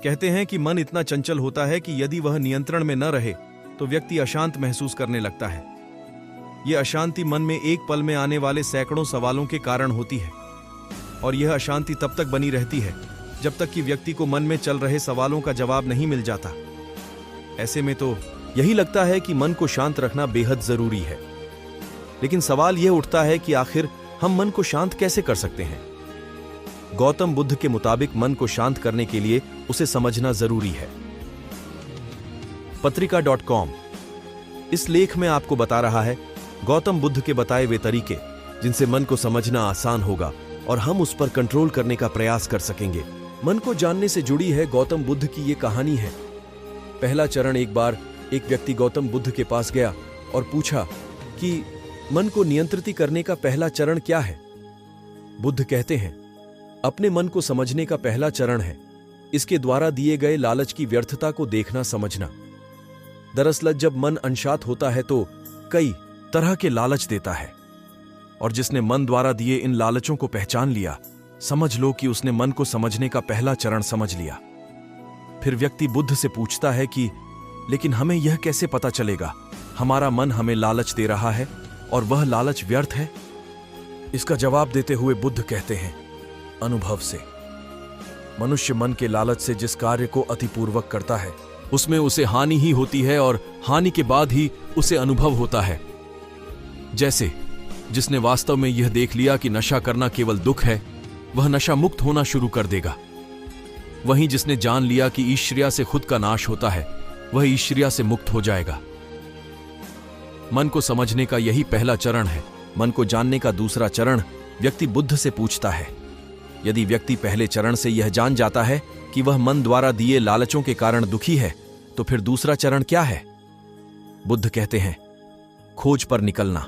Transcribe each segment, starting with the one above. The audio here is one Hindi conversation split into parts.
कहते हैं कि मन इतना चंचल होता है कि यदि वह नियंत्रण में न रहे तो व्यक्ति अशांत महसूस करने लगता है। यह अशांति मन में एक पल में आने वाले सैकड़ों सवालों के कारण होती है, और यह अशांति तब तक बनी रहती है जब तक कि व्यक्ति को मन में चल रहे सवालों का जवाब नहीं मिल जाता। ऐसे में तो यही लगता है कि मन को शांत रखना बेहद जरूरी है। लेकिन सवाल यह उठता है कि आखिर हम मन को शांत कैसे कर सकते हैं? गौतम बुद्ध के मुताबिक मन को शांत करने के लिए उसे समझना जरूरी है। पत्रिका.com इस लेख में आपको बता रहा है गौतम बुद्ध के बताए वे तरीके जिनसे मन को समझना आसान होगा और हम उस पर कंट्रोल करने का प्रयास कर सकेंगे। मन को जानने से जुड़ी है गौतम बुद्ध की ये कहानी है। पहला चरण, एक बार एक व्यक्ति गौतम बुद्ध के पास गया और पूछा कि मन को नियंत्रित करने का पहला चरण क्या है? बुद्ध कहते हैं, अपने मन को समझने का पहला चरण है इसके द्वारा दिए गए लालच की व्यर्थता को देखना समझना। दरअसल जब मन अनशांत होता है तो कई तरह के लालच देता है, और जिसने मन द्वारा दिए इन लालचों को पहचान लिया, समझ लो कि उसने मन को समझने का पहला चरण समझ लिया। फिर व्यक्ति बुद्ध से पूछता है कि लेकिन हमें यह कैसे पता चलेगा हमारा मन हमें लालच दे रहा है और वह लालच व्यर्थ है? इसका जवाब देते हुए बुद्ध कहते हैं, अनुभव से। मनुष्य मन के लालच से जिस कार्य को अतिपूर्वक करता है उसमें उसे हानि ही होती है, और हानि के बाद ही उसे अनुभव होता है। जैसे जिसने वास्तव में यह देख लिया कि नशा करना केवल दुख है, वह नशा मुक्त होना शुरू कर देगा। वहीं जिसने जान लिया कि ईर्ष्या से खुद का नाश होता है, वह ईर्ष्या से मुक्त हो जाएगा। मन को समझने का यही पहला चरण है। मन को जानने का दूसरा चरण व्यक्ति बुद्ध से पूछता है। यदि व्यक्ति पहले चरण से यह जान जाता है कि वह मन द्वारा दिए लालचों के कारण दुखी है, तो फिर दूसरा चरण क्या है? बुद्ध कहते हैं, खोज पर निकलना।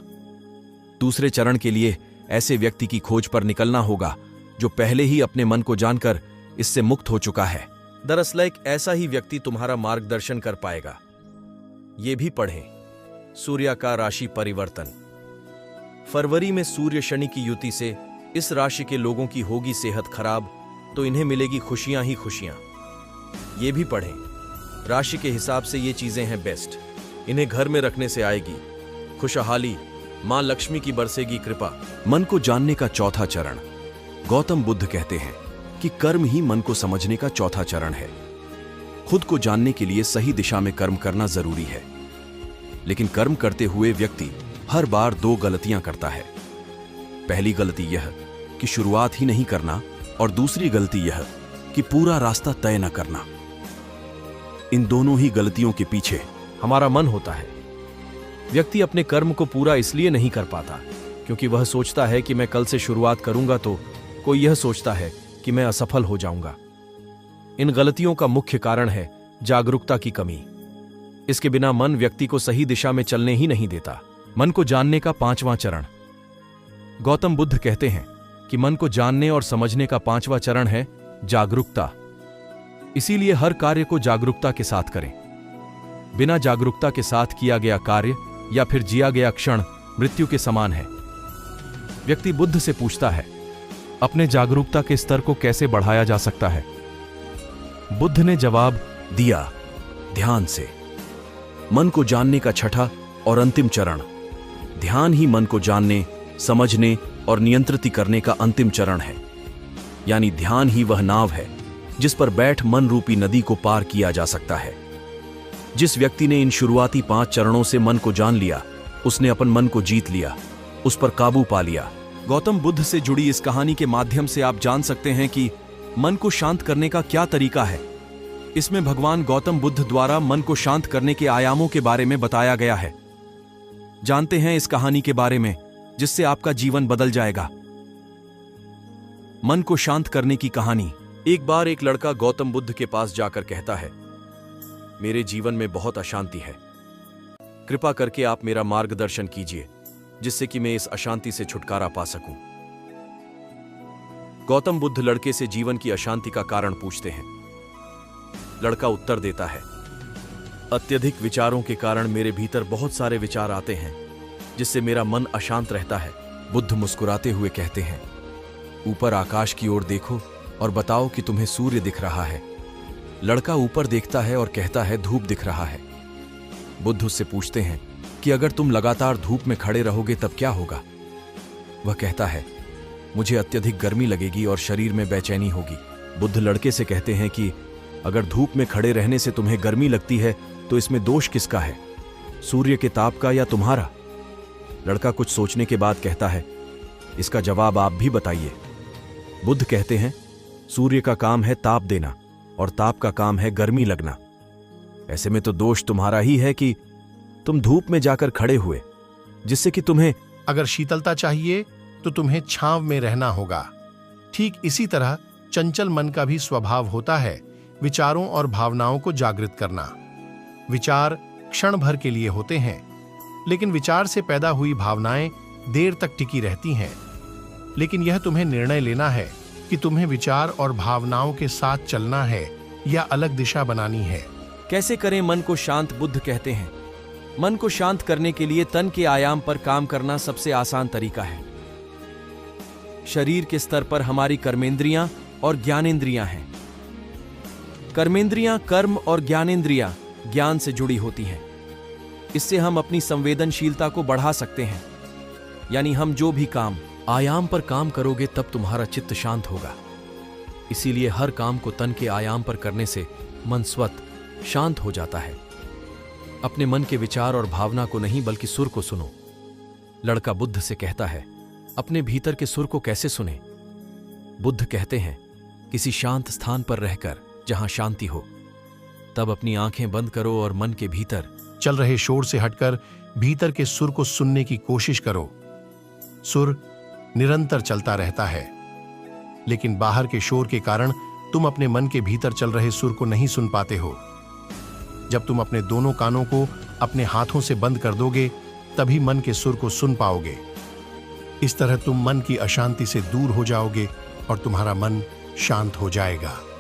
दूसरे चरण के लिए ऐसे व्यक्ति की खोज पर निकलना होगा जो पहले ही अपने मन को जानकर इससे मुक्त हो चुका है। दरअसल एक ऐसा ही व्यक्ति तुम्हारा मार्गदर्शन कर पाएगा। ये भी पढ़ें, सूर्य का राशि परिवर्तन। फरवरी में सूर्य शनि की युति से इस राशि के लोगों की होगी सेहत खराब, तो इन्हें मिलेगी खुशियां ही खुशियां। ये भी पढ़ें, राशि के हिसाब से ये चीजें हैं बेस्ट। इन्हें घर में रखने से आएगी खुशहाली, मां लक्ष्मी की बरसेगी कृपा। मन को जानने का चौथा चरण। गौतम बुद्ध कहते हैं कि कर्म ही मन को समझने का चौथा चरण है। खुद को जानने के लिए सही दिशा में कर्म करना जरूरी है, लेकिन कर्म करते हुए व्यक्ति हर बार दो गलतियां करता है। पहली गलती यह कि शुरुआत ही नहीं करना, और दूसरी गलती यह कि पूरा रास्ता तय न करना। इन दोनों ही गलतियों के पीछे हमारा मन होता है। व्यक्ति अपने कर्म को पूरा इसलिए नहीं कर पाता क्योंकि वह सोचता है कि मैं कल से शुरुआत करूंगा तो कोई यह सोचता है कि मैं असफल हो जाऊंगा। इन गलतियों का मुख्य कारण है जागरूकता की कमी। इसके बिना मन व्यक्ति को सही दिशा में चलने ही नहीं देता। मन को जानने का पांचवां चरण। गौतम बुद्ध कहते हैं कि मन को जानने और समझने का पांचवां चरण है जागरूकता। इसीलिए हर कार्य को जागरूकता के साथ करें। बिना जागरूकता के साथ किया गया कार्य या फिर जिया गया क्षण मृत्यु के समान है। व्यक्ति बुद्ध से पूछता है, अपने जागरूकता के स्तर को कैसे बढ़ाया जा सकता है? बुद्ध ने जवाब दिया, ध्यान से। मन को जानने का छठा और अंतिम चरण। ध्यान ही मन को जानने, समझने और नियंत्रित करने का अंतिम चरण है। यानी ध्यान ही वह नाव है जिस पर बैठ मन रूपी नदी को पार किया जा सकता है। जिस व्यक्ति ने इन शुरुआती 5 चरणों से मन को जान लिया, उसने अपन मन को जीत लिया, उस पर काबू पा लिया। गौतम बुद्ध से जुड़ी इस कहानी के माध्यम से आप जान सकते हैं कि मन को शांत करने का क्या तरीका है। इसमें भगवान गौतम बुद्ध द्वारा मन को शांत करने के आयामों के बारे में बताया गया है। जानते हैं इस कहानी के बारे में जिससे आपका जीवन बदल जाएगा। मन को शांत करने की कहानी। एक बार एक लड़का गौतम बुद्ध के पास जाकर कहता है, मेरे जीवन में बहुत अशांति है, कृपा करके आप मेरा मार्गदर्शन कीजिए जिससे कि मैं इस अशांति से छुटकारा पा सकूं। गौतम बुद्ध लड़के से जीवन की अशांति का कारण पूछते हैं। लड़का उत्तर देता है, अत्यधिक विचारों के कारण मेरे भीतर बहुत सारे विचार आते हैं जिससे मेरा मन अशांत रहता है। बुद्ध मुस्कुराते हुए कहते हैं, ऊपर आकाश की ओर देखो और बताओ कि तुम्हें सूर्य दिख रहा है। लड़का ऊपर देखता है और कहता है, धूप दिख रहा है। बुद्ध उससे पूछते हैं कि अगर तुम लगातार धूप में खड़े रहोगे तब क्या होगा? वह कहता है, मुझे अत्यधिक गर्मी लगेगी और शरीर में बेचैनी होगी। बुद्ध लड़के से कहते हैं कि अगर धूप में खड़े रहने से तुम्हें गर्मी लगती है तो इसमें दोष किसका है, सूर्य के ताप का या तुम्हारा? लड़का कुछ सोचने के बाद कहता है, इसका जवाब आप भी बताइए। बुद्ध कहते हैं, सूर्य का काम है ताप देना और ताप का काम है गर्मी लगना। ऐसे में तो दोष तुम्हारा ही है कि तुम धूप में जाकर खड़े हुए, जिससे कि तुम्हें अगर शीतलता चाहिए तो तुम्हें छांव में रहना होगा। ठीक इसी तरह चंचल मन का भी स्वभाव होता है विचारों और भावनाओं को जागृत करना। विचार क्षण भर के लिए होते हैं, लेकिन विचार से पैदा हुई भावनाएं देर तक टिकी रहती हैं। लेकिन यह तुम्हें निर्णय लेना है कि तुम्हें विचार और भावनाओं के साथ चलना है या अलग दिशा बनानी है। कैसे करें मन को शांत? बुद्ध कहते हैं, मन को शांत करने के लिए तन के आयाम पर काम करना सबसे आसान तरीका है। शरीर के स्तर पर हमारी कर्मेंद्रियां और ज्ञानेंद्रियां हैं। कर्मेंद्रियां कर्म और ज्ञानेंद्रियां ज्ञान से जुड़ी होती हैं। इससे हम अपनी संवेदनशीलता को बढ़ा सकते हैं। यानी हम जो भी काम आयाम पर काम करोगे तब तुम्हारा चित्त शांत होगा। इसीलिए हर काम को तन के आयाम पर करने से मन स्वतः शांत हो जाता है। अपने मन के विचार और भावना को नहीं बल्कि सुर को सुनो। लड़का बुद्ध से कहता है, अपने भीतर के सुर को कैसे सुने? बुद्ध कहते हैं, किसी शांत स्थान पर रहकर जहां शांति हो, तब अपनी आंखें बंद करो और मन के भीतर चल रहे शोर से हटकर भीतर के सुर को सुनने की कोशिश करो। सुर निरंतर चलता रहता है, लेकिन बाहर के शोर के कारण तुम अपने मन के भीतर चल रहे सुर को नहीं सुन पाते हो। जब तुम अपने दोनों कानों को अपने हाथों से बंद कर दोगे, तभी मन के सुर को सुन पाओगे। इस तरह तुम मन की अशांति से दूर हो जाओगे और तुम्हारा मन शांत हो जाएगा।